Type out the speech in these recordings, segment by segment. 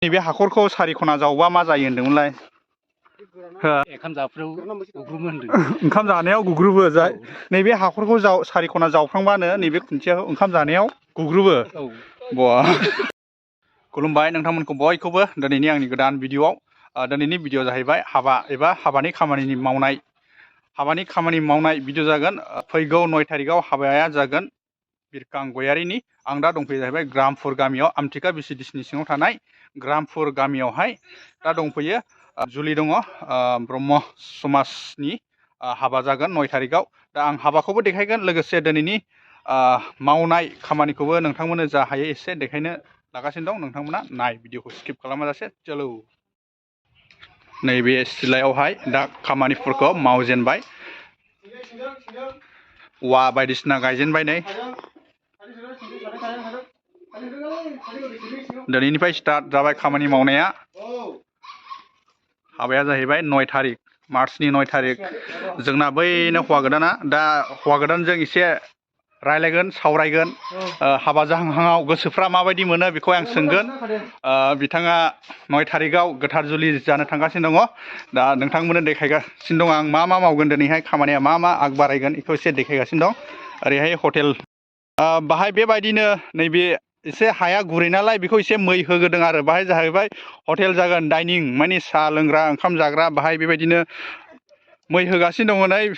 नैबे हाखरखौ सारि खना जावबा मा जायो होनदोंमोनलाय? ओंखाम जानायाव गुग्रुबो नैबे हाखरखौ सारि खना जावफ्रांबानो नैबे खुन्थियाखौ ओंखाम जानायाव गुग्रुबो। बा खुलुमबाय नोंथांमोनखौ बयखौबो दिनैनि आंनि गोदान भिडिअ'आव। दिनैनि भिडिअ जाहैबाय हाबा एबा हाबानि खामानि मावनाय भिडिअ जागोन। फैगौ 9 थारिखआव हाबाया जागोन बिरखां गयारिनि। आं दा दंफैयो जाहैबाय ग्रामपुर गामियाव, आमथिखा बिसिडिसिनि सिङाव थानाय ग्रामपुर गामियावहाय दा दंफैयो। जुलि दङ, ब्रह्म समाजनि हाबा जागोन 9 थारिखआव। दा आं हाबाखौबो देखायगोन, लोगोसे दिनैनि मावनाय खामानिखौबो नोंथांमोननो जा हायो एसे देखायनो लागासिनो दं। नोंथांमोना नाय, भिडिअखौ स्किप खालामाजासे चलो। नैबे सिलायावहाय दा खामानिफोरखौ मावजेनबाय, औवा बायदिसिना गायजेनबाय। नै दिनैनिफ्राय स्टार्ट जाबाय खामानि मावनाया। हाबाया जाहैबाय 9 थारिख, मार्चनि 9 थारिख। जोंना बैनो हौवा गोदाना। दा हौवा गोदानजों एसे रायलायगोन, सावरायगोन। हाबा जाहांहांआव गोसोफ्रा माबायदि मोनो बेखौ आं सोंगोन। बिथाङा 9 थारिखआव गोथार जुलि जानो थांगासिनो दङ। दा नोंथांमोननो देखायगासिनो दं आं मा मावगोन दिनैहाय, खामानिया मा आग बारायगोन बेखौ एसे देखायगासिनो दं। ओरैहाय हटेल, बाहाय बेबायदिनो नैबे एसे हाया गुरै नालाय बेखौ एसे मै होग्रोदों आरो। बाहाय जाहैबाय हटेल जागोन, डाइनिं माने साहा लोंग्रा ओंखाम जाग्रा। बाहाय बेबायदिनो मै होगासिनो दङ।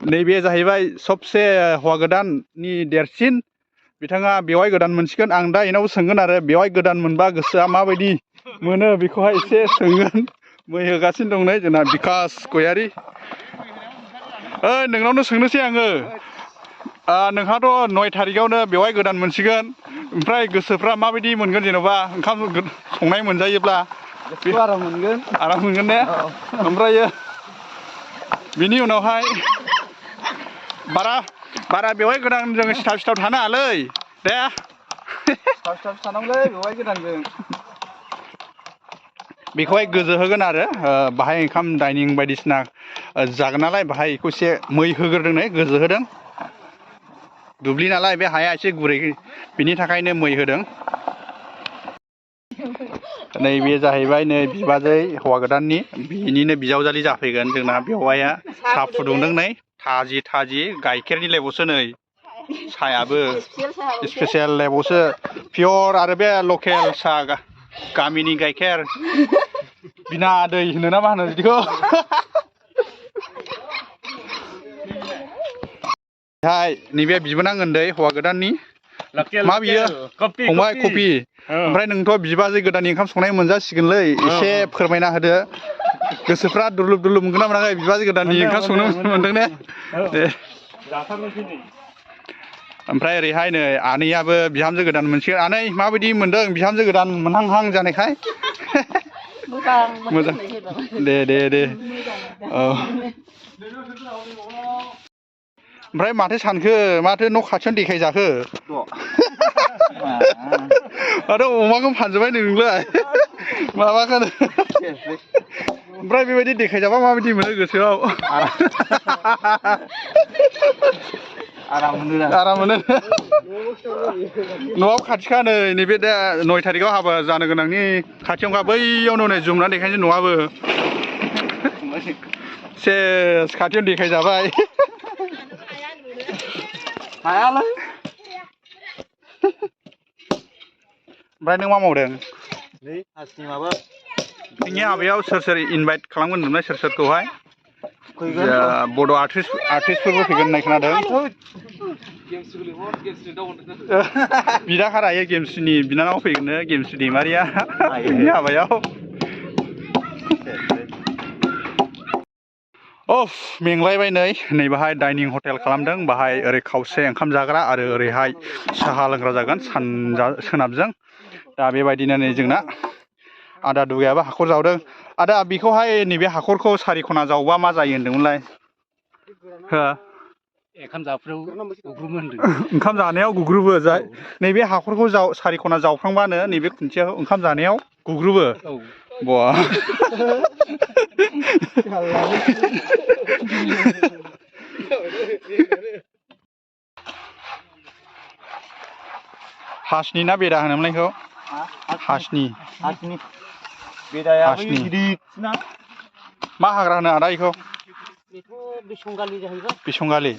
नैबे जाहैबाय सबसे हौवा गोदाननि देरसिन, बिथाङा बेवाइ गोदान मोनसिगोन। आं दा इनावबो सोंगोन आरो बेवाइ गोदान मोनबा गोसोआ माबायदि मोनो बेखौहाय एसे सोंगोन। मै होगासिनो दं नै जोंना बिकास गयारि। नोंनावनो सोंनोसै आङो, नोंहाथ' 9 थारिखआवनो बेवाइ गोदान मोनसिगोन, ओमफ्राय गोसोफ्रा माबायदि मोनगोन जेन'बा ओंखाम संनाय मोनजायोब्ला? आराम मोनगोन ने? ओमफ्रायो बिनि उनावहाय बारा बेवाइ गोदानजों सिथाव थानाङालै दे। सिथाव थानांगौलै बेवाइ गोदानजों। बेखौहाय गोजो होगोन आरो बाहाय ओंखाम डाइनिं बायदिसिना जागोन नालाय, बाहाय बेखौ एसे मै होग्रोदों, नै गोजो होदों। दुब्लि नालाय बे हाया एसे गुरै, बिनि थाखायनो मै होदों। नैबे जाहैबाय नै बिबाजै हौवा गोदाननि, बिनिनो बिजावजालि जाफैगोन जोंना बेवाइया। साहा फुदुंदों नै थाजि गाइखेरनि लेबुसो नै साहायाबो स्पेसियेल लेबुसो, पियर आरो बे लकेल साहा, गामिनि गाइखेर, बिना दै होनो ना मा होनो बिदिखौ। नैबे बिबोनां उन्दै हौवा गोदाननि, मा बियो फंबाय कफि। ओमफ्राय नोंथ' बिबाजै गोदाननि ओंखाम संनाय मोनजासिगोनलै, एसे फोरमायना होदो। गोसोफ्रा दुलुब मोनगोन ना मोनाखै बिबाजै गोदाननि ओंखाम संनो मोनदों ने? ओमफ्राय ओरैहाय नै आनैयाबो बिहामजो गोदान मोनसिगोन। आनै माबायदि मोनदों बिहामजो गोदान मोनहां जानायखाय? मोजां दे। औ ओमफ्राय माथो सानखो, माथो न' खाथियावनो देखायजाखो? माथो अमाखौ फानजोब्बाय नोंलाय माबाखौनो। ओमफ्राय बेबायदि देखायजाबा माबायदि मोनो गोसोआव? आराम मोनो। न'आव खाथिखा नैबे दा 9 थारिखआव हाबा जानो गोनांनि खाथियावखा, बैयावनो नै जुमनानै देखायनोसै न'आबो। सेस खाथियावनो देखायजाबाय। हायालै। ओमफ्राय नों मा मावदों? नोंनि हाबायाव सोर इनभाइट खालामगोन होनदोंमोनलाय, सोरखौहाय? बड' आर्टिस्टफोरबो फैगोन होननाय खोनादों। बिदा खारायो गेमस्रिनि बिनानाव फैगोननो, गेमस्रि दैमारिया नोंनि हाबायाव। मेंलायबाय नै बाहाय डाइनिं हटेल खालामदों। बाहाय ओरै खावसे ओंखाम जाग्रा आरो ओरैहाय साहा लोंग्रा जागोन सोनाबजों। दा बेबायदिनो नै जोंना आदा दुगायाबो हाखर जावदों। आदा बेखौहाय नैबे हाखरखौ सारि खना जावबा मा जायो होनदोंमोनलाय? ओंखाम जानायाव गुग्रुबो। नैबे हाखरखौ सारि खना जावफ्रांबानो नैबे खुन्थियाखौ ओंखाम जानायाव गुग्रुबो। बा हासनि ना बेरा होनोमोनलाय बेखौ? हासनि हासनि बेदाया हासनि गिदिर ना मा हाग्रा होनो आदा इखौ बेथ' बिसंगालि जाहैबाय बिसंगालि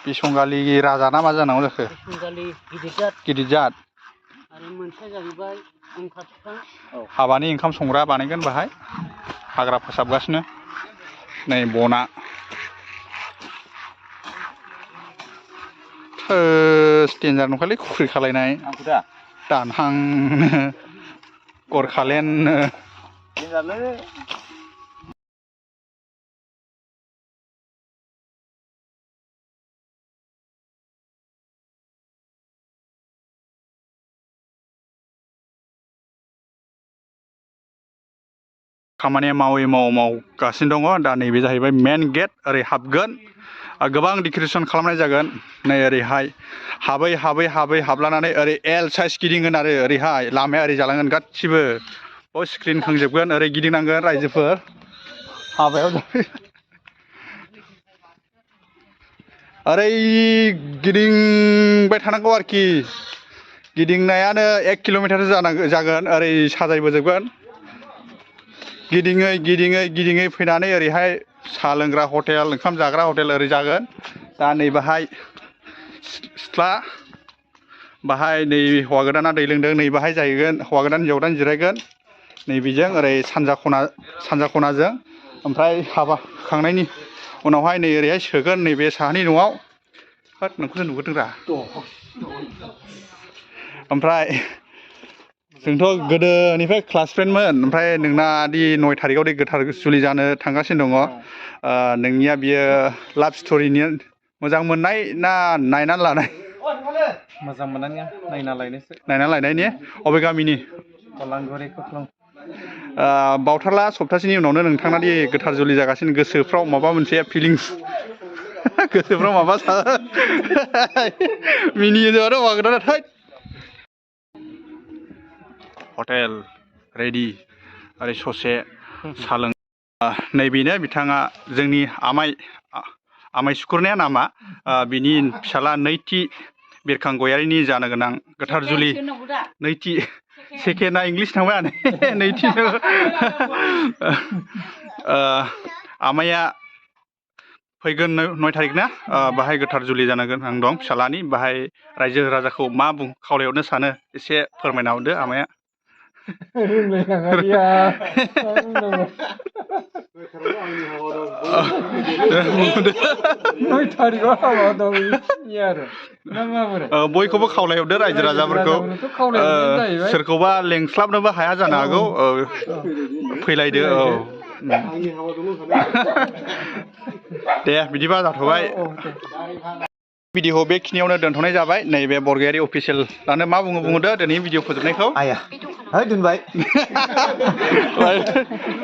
बिसंगालि राजा ना मा जानांगौ जाखो बिसंगालि गिदिर जात आरो मोनसेया जाहैबाय ओंखार बिफां हाबानि ओंखाम संग्रा बानायगोन बाहाय हाग्रा फोसाबगासिनो नै बना डेन्जार नंखालै खुख्रि खालायनाय दानहां गरखालेन खामानिया मावगासिनो दङ दा नैबे जाहैबाय मेन गेट ओरै हाबगोन गोबां डेक'रेसन खालामनाय जागोन नै ओरैहाय हाबलानानै ओरै एल साइज गिदिंगोन आरो ओरैहाय लामाया ओरै जालांगोन गासिबो बाव स्क्रिन खोंजोबगोन ओरै गिदिंनांगोन रायजोफोर हाबायाव ओरै गिदिंबाय थानांगौ आरोखि गिदिंनायानो 1 किल'मिटार जागोन ओरै साजायबोजोबगोन गिदिङै फैनानै ओरैहाय साहा लोंग्रा हटेल ओंखाम जाग्रा हटेल ओरै जागोन दा नै बाहाय सिथ्ला बाहाय नै हौवा गोदाना दै लोंदों नै बाहाय जाहैगोन हौवा गोदान हिन्जाव गोदान जिरायगोन नैबेजों ओरै सानजा खनाजों ओमफ्राय हाबा होखांनायनि उनावहाय नै ओरैहाय सोगोन नैबे साहानि न'आव होद नोंखौसो नुगोरदोंरा ओमफ्राय जोंथ' गोदोनिफ्राय क्लास फ्रेन्डमोन ओमफ्राय नोंना दि 9 थारिखआव दि गोथार जुलि जानो थांगासिनो दङ नोंनिया बियो लाभ स्ट'रिनि मोजां मोननाय ना नायनानै लानाय मोजां मोननानै नायना लायनायनि अबे गामिनि बावथारला सप्तासेनि उनावनो नोंथांना दि गोथार जुलि जागासिनो गोसोफ्राव माबा मोनसे फिलिंस गोसोफ्राव माबा मिनियो जोंहाथ' हौवा गोदाना थैद हटेल रेडि ओरै ससे साहा लों नैबेनो बिथाङा जोंनि आमाय सुकुरनाया नामा बिनि फिसाला नैथि बिरखां गयारिनि जानो गोनां गोथार जुलि नैथि सेकेन्डआ इंलिस थांबाय नैथि आमाया फैगोन 9 थारिख ना बाहाय गोथार जुलि जानो गोनां दं फिसालानि बाहाय रायजो राजाखौ मा खावलायहरनो सानो एसे फोरमायना हरदो आमाया बयखौबो खावलायहरदो रायजो राजाफोरखौ सोरखौबा लेंस्लाबनोबो हाया जानो हागौ फैलायदो दे बिदिबा जाथ'बाय भिडिअखौ बेखिनियावनो दोनथ'नाय जाबाय नैबे बरगयारि अफिसियेलानो मा बुङो बुंदो दिनैनि भिडिअ फोजोबनायखौ दोनबाय